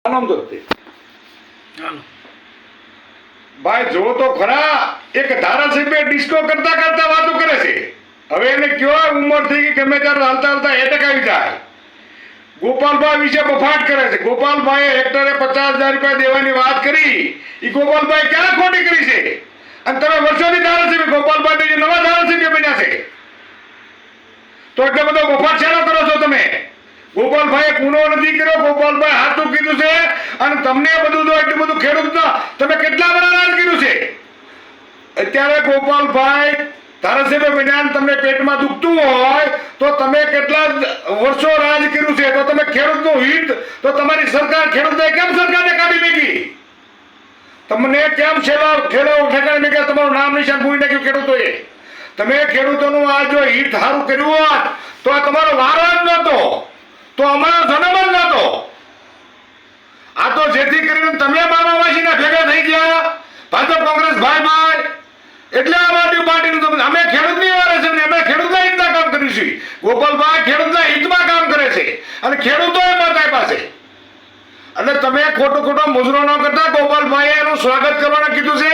નામ તો ભાઈ જો તો ખરા એક ધારાસભ્ય ડિસ્કો કરતા કરતા વાતો કરે છે. હવે એને કયો ઉંમર થઈ ગઈ ગમે ત્યારે હાલતા હાલતા એટેક આવી જાય. ગોપાલભાઈ વિશે બફાટ કરે છે. ગોપાલભાઈએ હેક્ટરે 50,000 રૂપિયા દેવાની વાત કરી. એ ગોપાલભાઈ ક્યાં ખોટી કરી છે? અને તમે વર્ષોથી ધારાસભ્ય ગોપાલભાઈ નવા ધારાસભ્ય બન્યા છે તો એટલે બધો બફાટ શેનો કરો છો તમે? ગોપાલભાઈએ ગુનો નથી કર્યો. ગોપાલભાઈ હાથું કીધું છે અને તમને બધું જો એટલું બધું ખેડૂત તમે કેટલા બધા રાજ કર્યું છે? અત્યારે ગોપાલભાઈ ધારાસભ્ય બન્યા તમને પેટમાં દુખતું હોય તો તમે કેટલા વર્ષો રાજ કર્યું છે તો તમે ખેડૂતનું હિત તો તમારી સરકાર ખેડૂતને કેમ સરકારને કાઢી મૂકી? તમને કેમ ઠેકાણે મૂક્યા? તમારું નામ નિશાન ભૂલી નાખ્યું ખેડૂતોએ. તમે ખેડૂતોનું આ જો હિત સારું કર્યું હોત તો આ તમારો વારો જ નહોતો, તો અમારો જન્મ જ નહોતો. આ તો જેથી કરીને તમે મામાવાસીના ભેગા થઈ ગયા ભાજપ કોંગ્રેસ ભાઈ ભાઈ એટલે આમ આદમી પાર્ટીનું અમે ખેડૂતની વારે છે ને અમે ખેડૂતના હિતના કામ કરીશું. ગોપાલભાઈ ખેડૂતના હિતમાં કામ કરે છે અને ખેડૂતોએ મત આપ્યા છે. એટલે તમે ખોટો મુજરો ન કરતા. ગોપાલભાઈએ એનું સ્વાગત કરવાનું કીધું છે,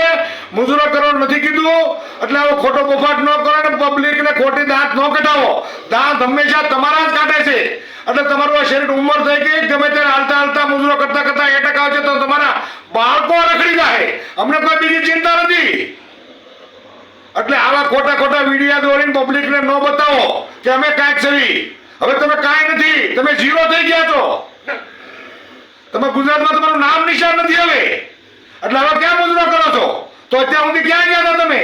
મુજરો કરવાનું નથી કીધું. એટલે આવો ખોટો બફાટ ન કરો ને પબ્લિકને ખોટી દાંત ન કઢાવો. દાંત હંમેશા તમારા જ કાઢે છે. એટલે તમારું આ શરીર ઉંમર થઈ ગઈ ગમે ત્યારે હાલતા હાલતા મુજરો કરતા કરતા એટેક આવશે તો તમારા બાળકો રખડી જાય. અમને કોઈ બીજી ચિંતા નથી. એટલે આવા ખોટા વિડીયો દોરીને પબ્લિકને ન બતાવો કે અમે કાંઈક છે. હવે તમે કાંઈ નથી, તમે ઝીરો થઈ ગયા છો. તમે ગુજરાતમાં તમારું નામ નિશાન નથી હવે. એટલે હવે ક્યાં મુજરો કરો છો? તો અત્યાર સુધી ક્યાં ગયા હતા તમે?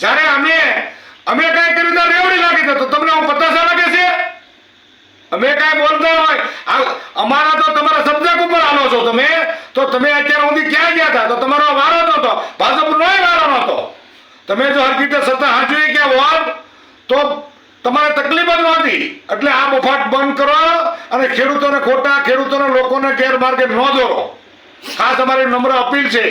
જ્યારે અમે કાંઈ કર્યું ત્યાં રેવડી લાગી તો તમને હું પતાસા લાગે છે? અમે કાંઈ બોલતા હોય અમારા તો તમારા સબ્જેક્ટ ઉપર આવો છો તમે. તો તમે અત્યાર સુધી ક્યાં ગયા હતા? તો તમારો વારો નહોતો, ભાજપનો વારો નહોતો. તમે જો હરખી રીતે સત્તા હાચવી ગયા હોત તો તમારે તકલીફ જ નહોતી. એટલે આ બફાટ બંધ કરો અને ખેડૂતોના લોકોને ગેરમાર્ગે ન દોરો. ખાસ અમારી નમ્ર અપીલ છે.